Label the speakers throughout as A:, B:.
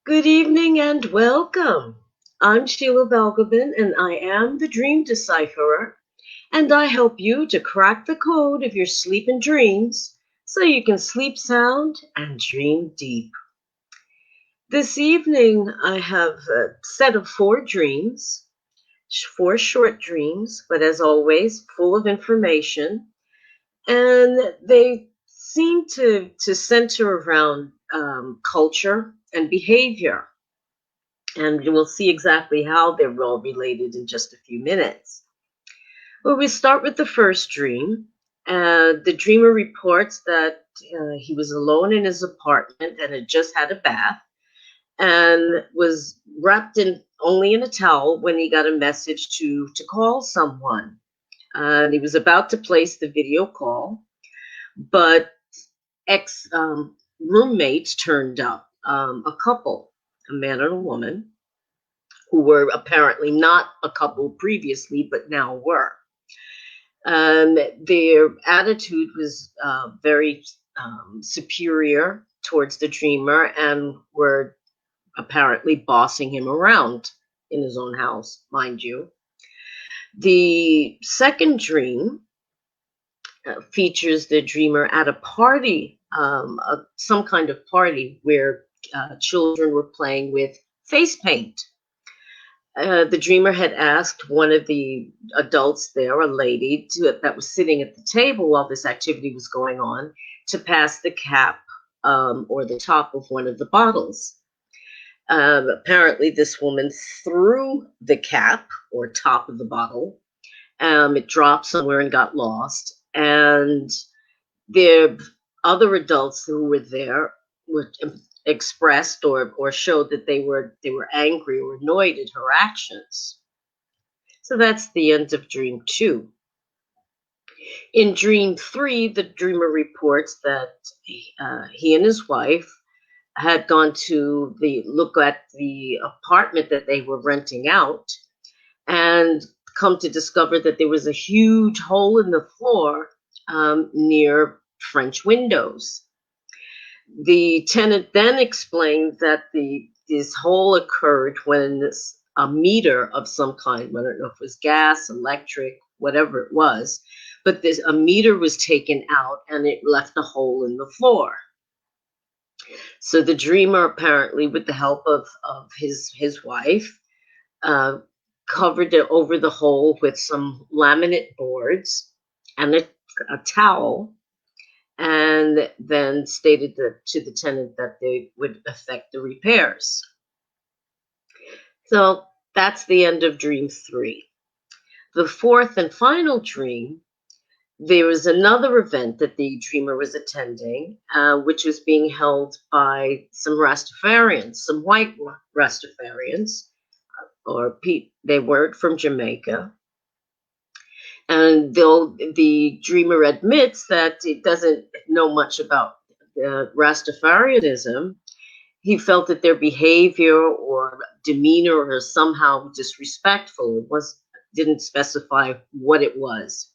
A: Good evening and welcome. I'm Sheila Balgobin and I am the Dream Decipherer, and I help you to crack the code of your sleep and dreams so you can sleep sound and dream deep. This evening I have a set of four short dreams, but as always, full of information, and they seem to center around culture and behavior. And we'll see exactly how they're all related in just a few minutes. Well, we start with the first dream. The dreamer reports that he was alone in his apartment and had just had a bath and was wrapped in only in a towel when he got a message to call someone. And he was about to place the video call, but ex roommates turned up, a couple, a man and a woman, who were apparently not a couple previously, but now were. Their attitude was very superior towards the dreamer and were apparently bossing him around in his own house, mind you. The second dream features the dreamer at a party, some kind of party where children were playing with face paint. The dreamer had asked one of the adults there, a lady that was sitting at the table while this activity was going on, to pass the cap or the top of one of the bottles. Apparently, this woman threw the cap or top of the bottle. It dropped somewhere and got lost. And the other adults who were there were expressed or showed that they were angry or annoyed at her actions. So that's the end of dream 2. In dream 3, the dreamer reports that he and his wife had gone to look at the apartment that they were renting out and come to discover that there was a huge hole in the floor near French windows. The tenant then explained that this hole occurred when a meter of some kind, I don't know if it was gas, electric, whatever it was, but a meter was taken out and it left a hole in the floor. So the dreamer, apparently with the help of his wife, covered it over the hole with some laminate boards and a towel, and then stated to the tenant that they would effect the repairs. So that's the end of dream 3. The fourth and final dream, there was another event that the dreamer was attending, which was being held by some Rastafarians, some white Rastafarians, they weren't from Jamaica. And though the dreamer admits that he doesn't know much about Rastafarianism, he felt that their behavior or demeanor was somehow disrespectful. Didn't specify what it was.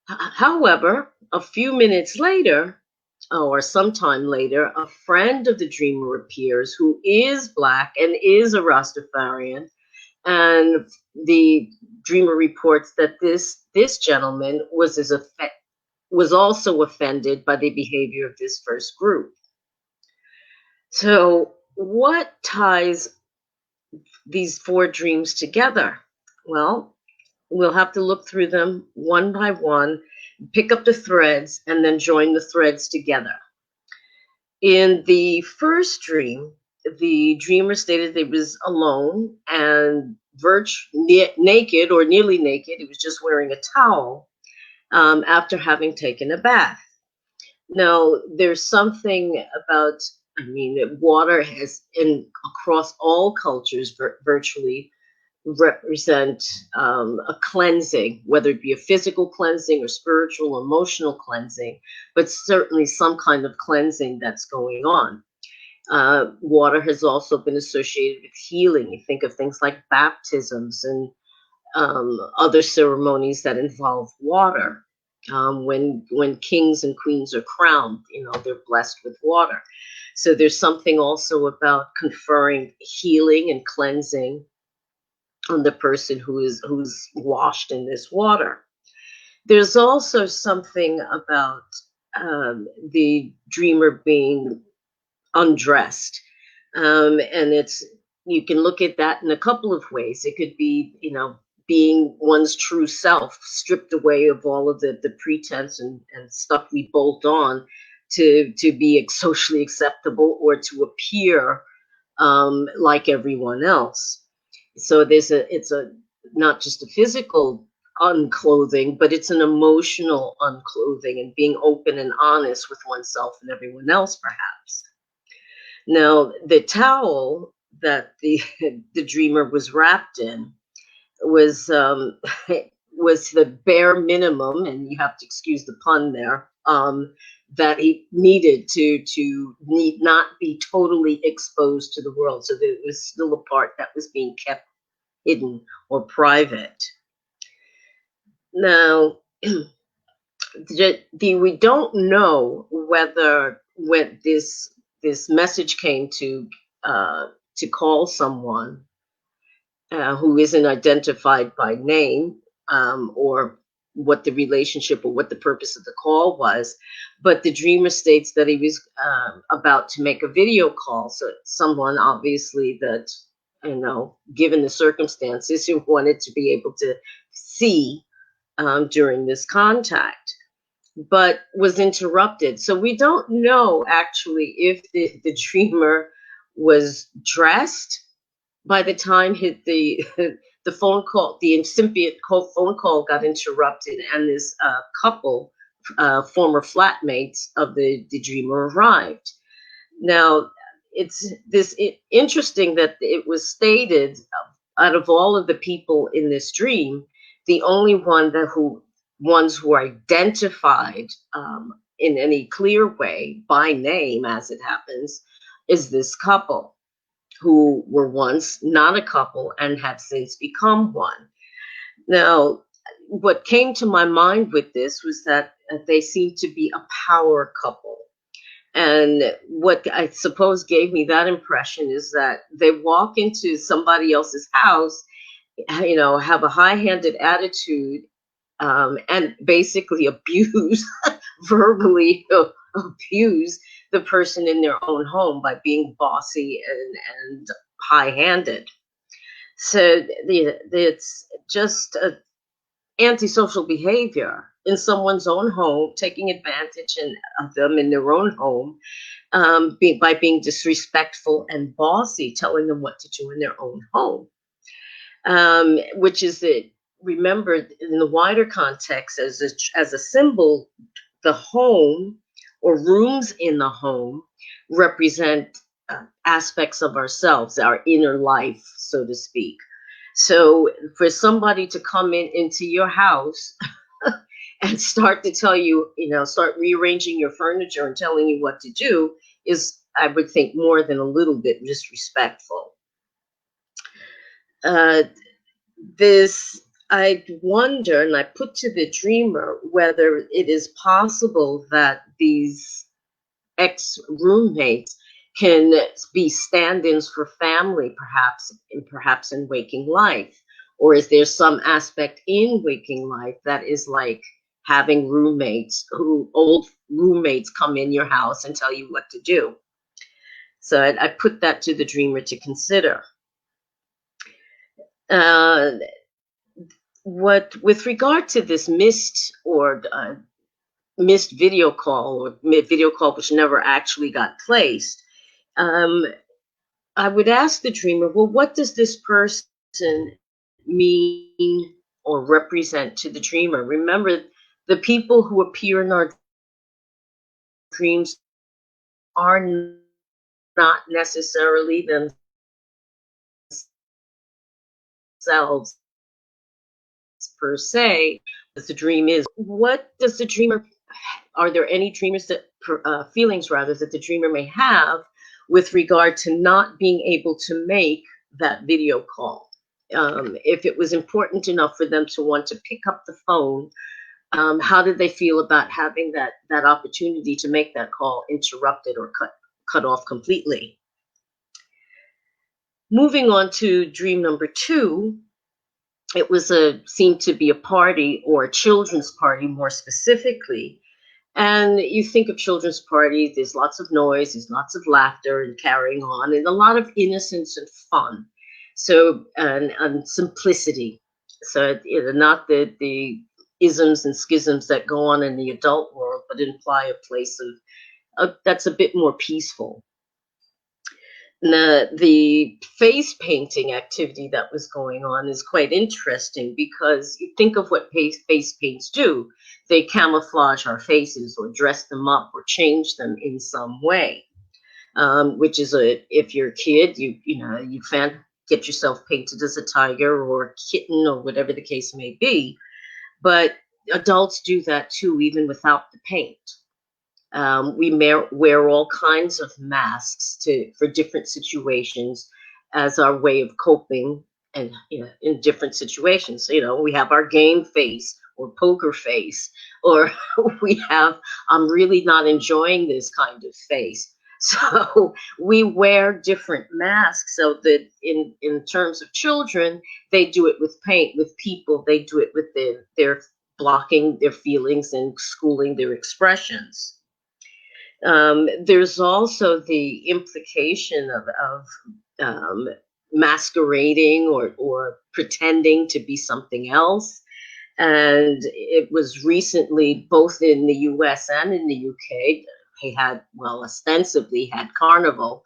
A: However, a few minutes later, or sometime later, a friend of the dreamer appears who is black and is a Rastafarian, and the dreamer reports that this gentleman was also offended by the behavior of this first group. So, what ties these 4 dreams together? Well, we'll have to look through them one by one, pick up the threads, and then join the threads together. In the first dream, the dreamer stated that he was alone and naked or nearly naked. He was just wearing a towel after having taken a bath. Now, there's something about, water has, across all cultures, virtually represent a cleansing, whether it be a physical cleansing or spiritual, emotional cleansing, but certainly some kind of cleansing that's going on. Water has also been associated with healing. You think of things like baptisms and other ceremonies that involve water. when kings and queens are crowned, they're blessed with water. So there's something also about conferring healing and cleansing on the person who's washed in this water. There's also something about the dreamer being undressed. And you can look at that in a couple of ways. It could be, being one's true self, stripped away of all of the pretense and stuff we bolt on to be socially acceptable or to appear like everyone else. So it's a not just a physical unclothing, but it's an emotional unclothing and being open and honest with oneself and everyone else, perhaps. Now, the towel that the the dreamer was wrapped in was was the bare minimum, and you have to excuse the pun there. That he needed to need not be totally exposed to the world, so there was still a part that was being kept hidden or private. Now, we don't know whether when this message came to call someone who isn't identified by name, or what the relationship or what the purpose of the call was, but the dreamer states that he was about to make a video call. So someone obviously that, given the circumstances, who wanted to be able to see during this contact, but was interrupted. So we don't know actually if the dreamer was dressed by the time the phone call, the incipient phone call got interrupted, and this couple, former flatmates of the dreamer, arrived. Now, interesting that it was stated, out of all of the people in this dream, the only ones who are identified in any clear way by name, as it happens, is this couple, who were once not a couple and have since become one. Now, what came to my mind with this was that they seem to be a power couple. And what I suppose gave me that impression is that they walk into somebody else's house, have a high-handed attitude, and basically abuse, verbally abuse the person in their own home by being bossy and high-handed. So it's just antisocial behavior in someone's own home, taking advantage of them in their own home, by being disrespectful and bossy, telling them what to do in their own home, which is remembered in the wider context as a symbol. The home, or rooms in the home, represent aspects of ourselves, our inner life, so to speak. So for somebody to come into your house and start to tell you, start rearranging your furniture and telling you what to do is, I would think, more than a little bit disrespectful. I wonder, and I put to the dreamer, whether it is possible that these ex-roommates can be stand-ins for family, perhaps in waking life. Or is there some aspect in waking life that is like having old roommates come in your house and tell you what to do? So I put that to the dreamer to consider. With regard to this missed video call, or video call which never actually got placed, I would ask the dreamer, well, what does this person mean or represent to the dreamer? Remember, the people who appear in our dreams are not necessarily themselves per se, as the dream is. What does the dreamer, are there any feelings that the dreamer may have with regard to not being able to make that video call? If it was important enough for them to want to pick up the phone How did they feel about having that opportunity to make that call interrupted or cut off completely? Moving on to dream number two, it was a seemed to be a party, or a children's party more specifically. And you think of children's parties, there's lots of noise, there's lots of laughter and carrying on, and a lot of innocence and fun. So, and simplicity. So, not the isms and schisms that go on in the adult world, but imply a place of that's a bit more peaceful. The face painting activity that was going on is quite interesting, because you think of what face paints do. They camouflage our faces or dress them up or change them in some way. Which is if you're a kid, you get yourself painted as a tiger or a kitten or whatever the case may be. But adults do that too, even without the paint. We wear all kinds of masks for different situations as our way of coping, and in different situations. We have our game face or poker face, or we have I'm really not enjoying this kind of face. So we wear different masks, so that in terms of children, they do it with paint. With people, they do it with their blocking their feelings and schooling their expressions. There's also the implication of masquerading or pretending to be something else. And it was recently, both in the US and in the UK, they had, well, ostensibly had carnival.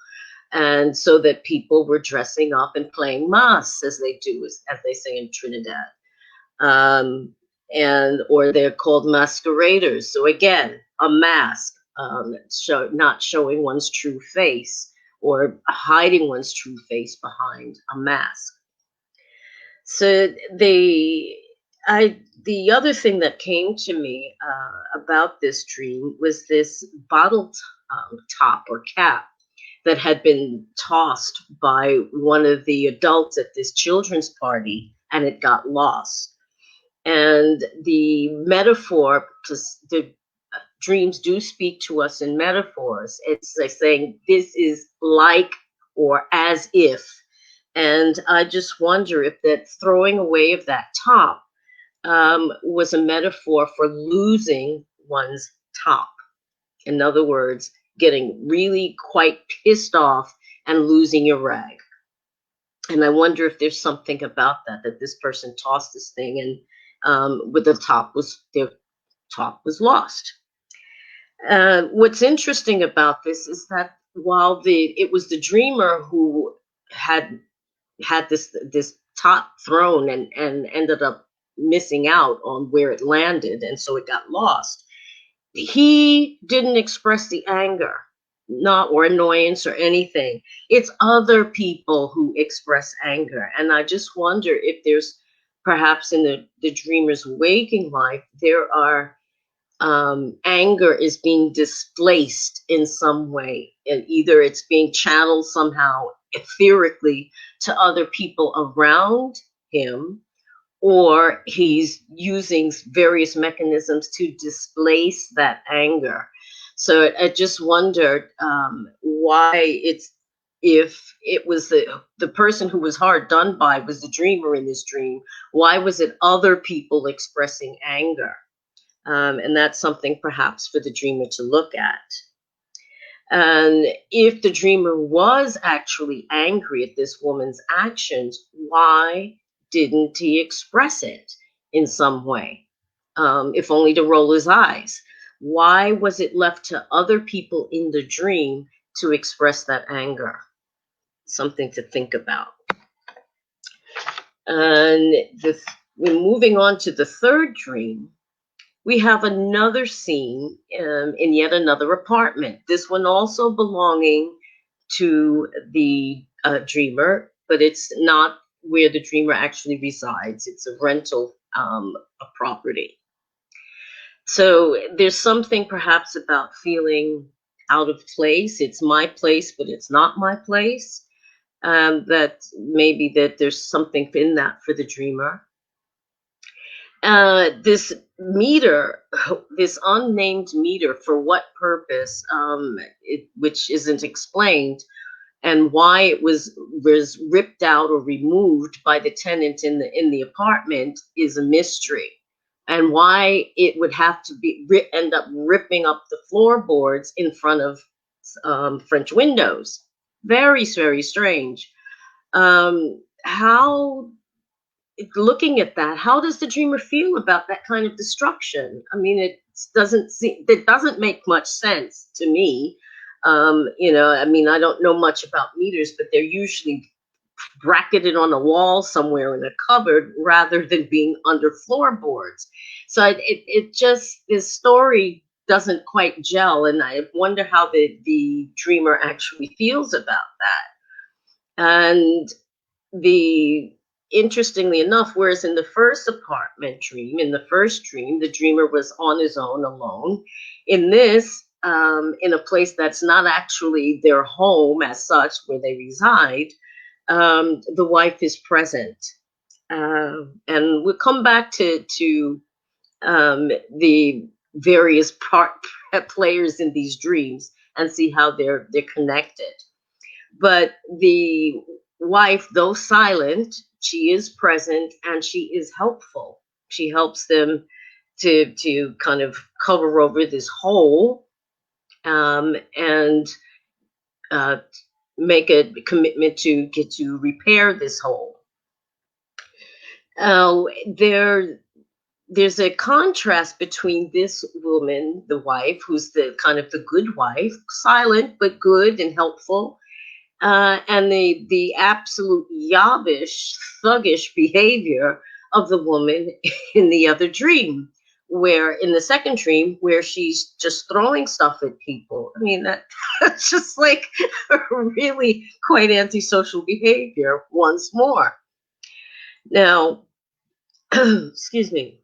A: And so that people were dressing up and playing mas, as they do, as they say in Trinidad. Um, or they're called masqueraders. So again, a mask, not showing one's true face, or hiding one's true face behind a mask. So the other thing that came to me about this dream was this bottle top or cap that had been tossed by one of the adults at this children's party, and it got lost. And the metaphor, because the dreams do speak to us in metaphors, it's like saying this is like or as if. And I just wonder if that throwing away of that top was a metaphor for losing one's top. In other words, getting really quite pissed off and losing your rag. And I wonder if there's something about that this person tossed this thing, and with their top was lost. What's interesting about this is that while it was the dreamer who had this top thrown, and ended up missing out on where it landed, and so it got lost, he didn't express the anger, not or annoyance or anything. It's other people who express anger. And I just wonder if there's perhaps in the dreamer's waking life, there are anger is being displaced in some way, and either it's being channeled somehow etherically to other people around him, or he's using various mechanisms to displace that anger. So I just wondered why if it was the person who was hard done by was the dreamer in this dream, why was it other people expressing anger? And that's something perhaps for the dreamer to look at. And if the dreamer was actually angry at this woman's actions, why didn't he express it in some way, if only to roll his eyes? Why was it left to other people in the dream to express that anger? Something to think about. And we're moving on to the third dream. We have another scene in yet another apartment. This one also belonging to the dreamer, but it's not where the dreamer actually resides. It's a rental a property. So there's something perhaps about feeling out of place. It's my place, but it's not my place. That maybe that there's something in that for the dreamer. This meter, this unnamed meter, for what purpose, which isn't explained, and why it was ripped out or removed by the tenant in the apartment is a mystery, and why it would have to be end up ripping up the floorboards in front of French windows. Very, very strange. How Looking at that, how does the dreamer feel about that kind of destruction? I mean, it doesn't make much sense to me. I mean, I don't know much about meters, but they're usually bracketed on a wall somewhere in a cupboard rather than being under floorboards. So it just, this story doesn't quite gel, and I wonder how the dreamer actually feels about that. And the interestingly enough, whereas in the first apartment dream, in the first dream, the dreamer was on his own, alone. In this, in a place that's not actually their home as such, where they reside, the wife is present. And we'll come back to the various part players in these dreams and see how they're connected. But the wife, though silent, she is present and she is helpful. She helps them to kind of cover over this hole, and uh, make a commitment to get to repair this hole. Uh, there there's a contrast between this woman, the wife, who's the kind of the good wife, silent but good and helpful, and the absolute yobbish, thuggish behavior of the woman in the other dream, where in the second dream, where she's just throwing stuff at people. I mean, that's just like really quite antisocial behavior once more. Now, excuse me,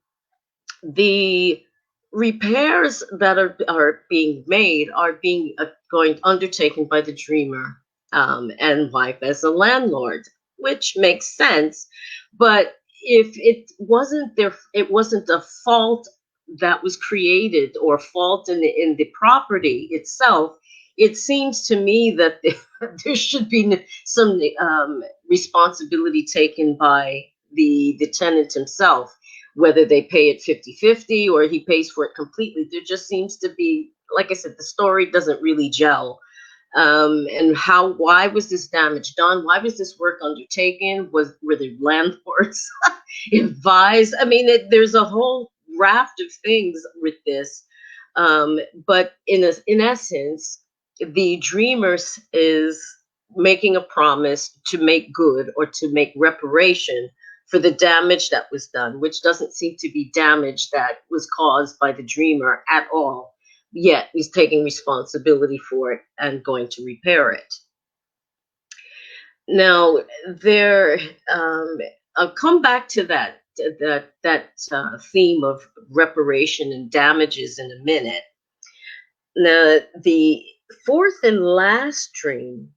A: the repairs that are being made are being going undertaken by the dreamer, and wife as a landlord, which makes sense. But if it wasn't a fault that was created, or fault in the property itself. It seems to me that there should be some responsibility taken by the tenant himself, whether they pay it 50-50 or he pays for it completely. There just seems to be, like I said, the story doesn't really gel. And why was this damage done? Why was this work undertaken? Were the landlords advised? I mean, there's a whole raft of things with this. But in essence, the dreamer is making a promise to make good, or to make reparation for the damage that was done, which doesn't seem to be damage that was caused by the dreamer at all. Yet he's taking responsibility for it and going to repair it. Now, there, I'll come back to that theme of reparation and damages in a minute. Now, the fourth and last dream,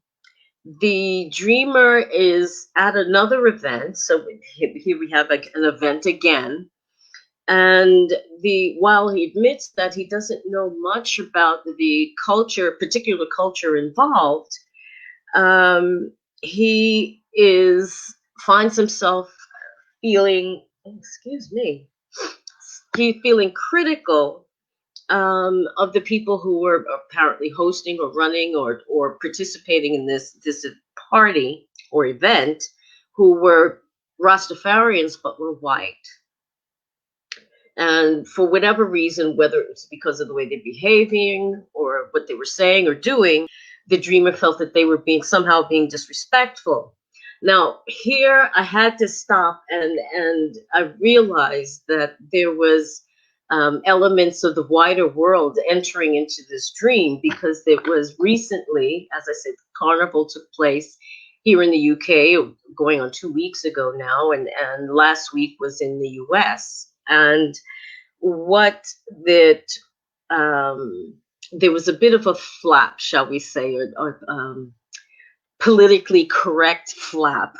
A: the dreamer is at another event. So here we have an event again. And while he admits that he doesn't know much about the particular culture involved, he finds himself feeling, excuse me, he's feeling critical, of the people who were apparently hosting or running or participating in this party or event, who were Rastafarians but were white. And for whatever reason, whether it's because of the way they're behaving or what they were saying or doing, the dreamer felt that they were somehow being disrespectful. Now, here I had to stop, and I realized that there was elements of the wider world entering into this dream, because it was recently, as I said, Carnival took place here in the UK, going on 2 weeks ago now, and last week was in the US. And what that there was a bit of a flap, shall we say, or politically correct flap,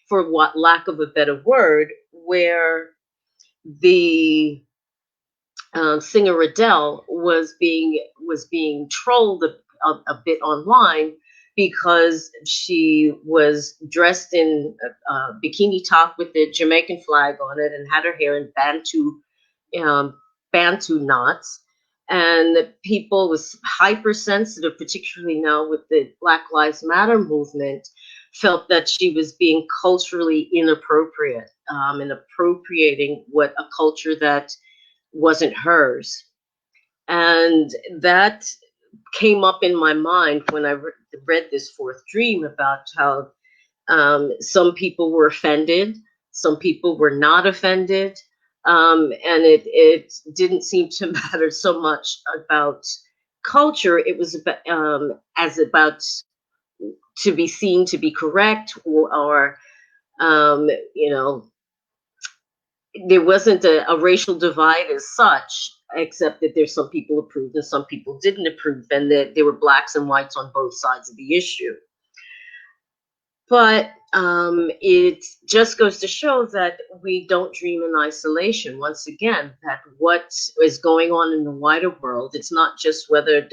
A: for what lack of a better word, where the singer Adele was being trolled a bit online because she was dressed in a bikini top with the Jamaican flag on it and had her hair in um, Bantu knots. And people was hypersensitive, particularly now with the Black Lives Matter movement, felt that she was being culturally inappropriate, and appropriating what a culture that wasn't hers. And that came up in my mind when I read this fourth dream about how some people were offended, some people were not offended, and it didn't seem to matter so much about culture. It was about, as about to be seen to be correct, or you know, there wasn't a racial divide as such, except that there's some people approved and some people didn't approve, and that there were blacks and whites on both sides of the issue. But it just goes to show that we don't dream in isolation. Once again, that what is going on in the wider world, it's not just whether,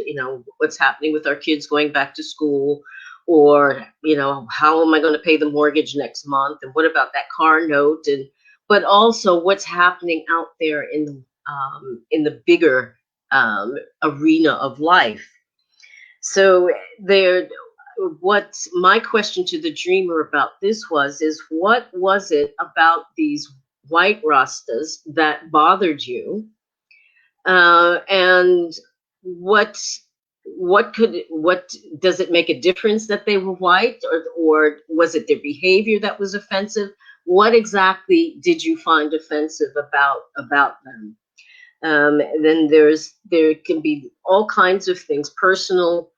A: what's happening with our kids going back to school, or, how am I going to pay the mortgage next month? And what about that car note? And but also what's happening out there in the bigger arena of life. So there, what my question to the dreamer about this is what was it about these white rastas that bothered you, and what what does it make a difference that they were white, or was it their behavior that was offensive? What exactly did you find offensive about them? Then there can be all kinds of things, personal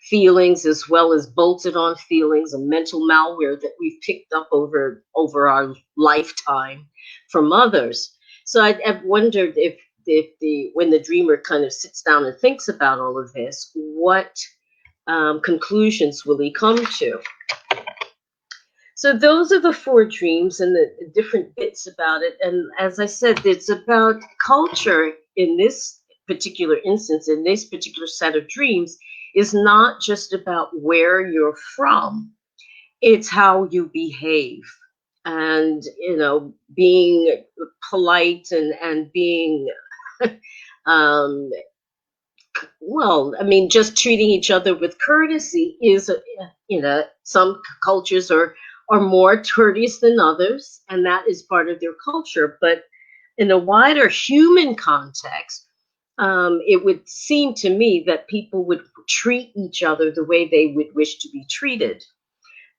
A: feelings as well as bolted on feelings and mental malware that we've picked up over our lifetime from others. So I've wondered if the when the dreamer kind of sits down and thinks about all of this, what conclusions will he come to? So those are the four dreams and the different bits about it. And as I said, it's about culture in this particular instance, in this particular set of dreams, is not just about where you're from, it's how you behave. And, being polite and being, um, well, I mean, just treating each other with courtesy is, some cultures are more courteous than others, and that is part of their culture. But in a wider human context, it would seem to me that people would treat each other the way they would wish to be treated.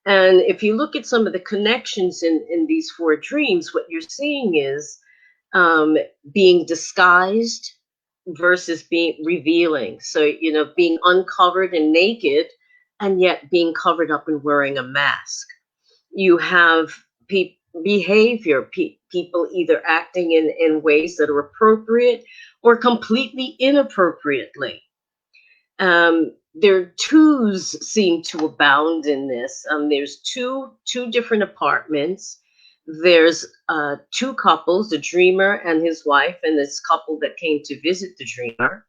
A: And if you look at some of the connections in these four dreams, what you're seeing is being disguised versus being revealing. So, being uncovered and naked, and yet being covered up and wearing a mask. You have behavior, people either acting in ways that are appropriate or completely inappropriately. Their twos seem to abound in this. There's two different apartments. There's two couples, the dreamer and his wife, and this couple that came to visit the dreamer.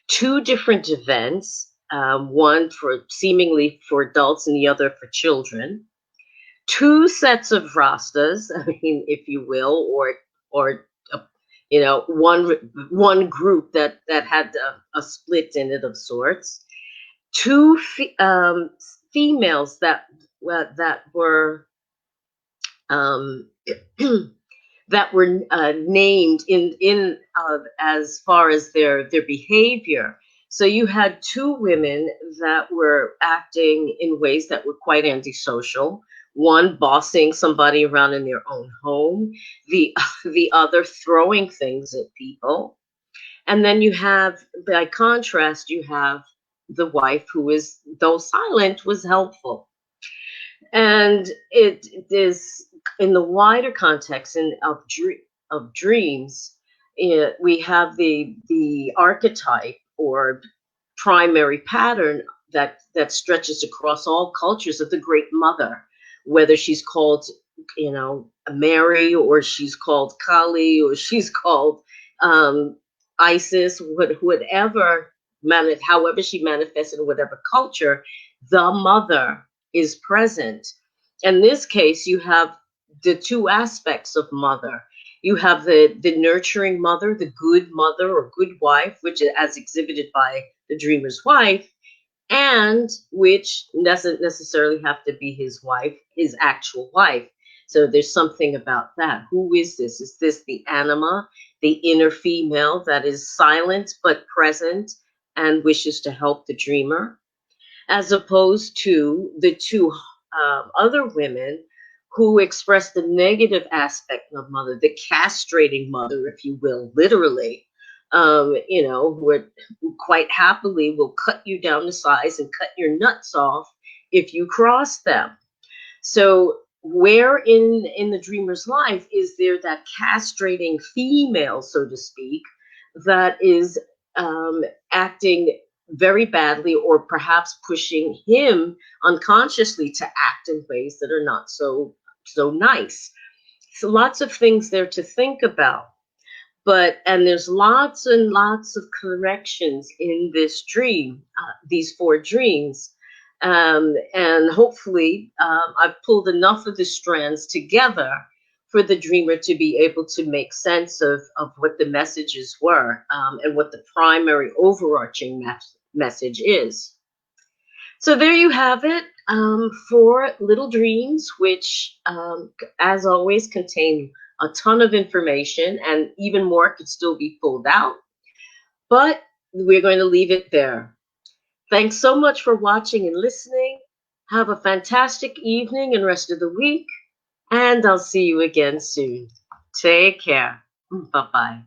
A: Two different events, one for seemingly for adults and the other for children. Two sets of rastas, I mean, if you will, or one group that had a split in it of sorts. Two females that were um, that were named in as far as their behavior. So you had two women that were acting in ways that were quite antisocial. One bossing somebody around in their own home, the other throwing things at people. And then you have, by contrast, you have the wife who is, though silent, was helpful. And it is in the wider context of dreams. We have the archetype or primary pattern that stretches across all cultures of the Great Mother, whether she's called Mary, or she's called Kali, or she's called um, Isis, whatever, however she manifests in whatever culture, the mother is present. In this case, you have the two aspects of mother. You have the nurturing mother, the good mother or good wife, which is as exhibited by the dreamer's wife, and which doesn't necessarily have to be his wife, his actual wife. So there's something about that. Who is this? Is this the anima, the inner female that is silent but present and wishes to help the dreamer, as opposed to the two other women who express the negative aspect of mother, the castrating mother, if you will, literally, who quite happily will cut you down to size and cut your nuts off if you cross them. So where in the dreamer's life is there that castrating female, so to speak, that is acting very badly, or perhaps pushing him unconsciously to act in ways that are not so nice? So lots of things there to think about. And there's lots and lots of corrections in this dream, these four dreams. And hopefully, I've pulled enough of the strands together for the dreamer to be able to make sense of what the messages were, and what the primary overarching message is. So there you have it, four little dreams, which, as always, contain a ton of information, and even more could still be pulled out. But we're going to leave it there. Thanks so much for watching and listening. Have a fantastic evening and rest of the week, and I'll see you again soon. Take care. Bye-bye.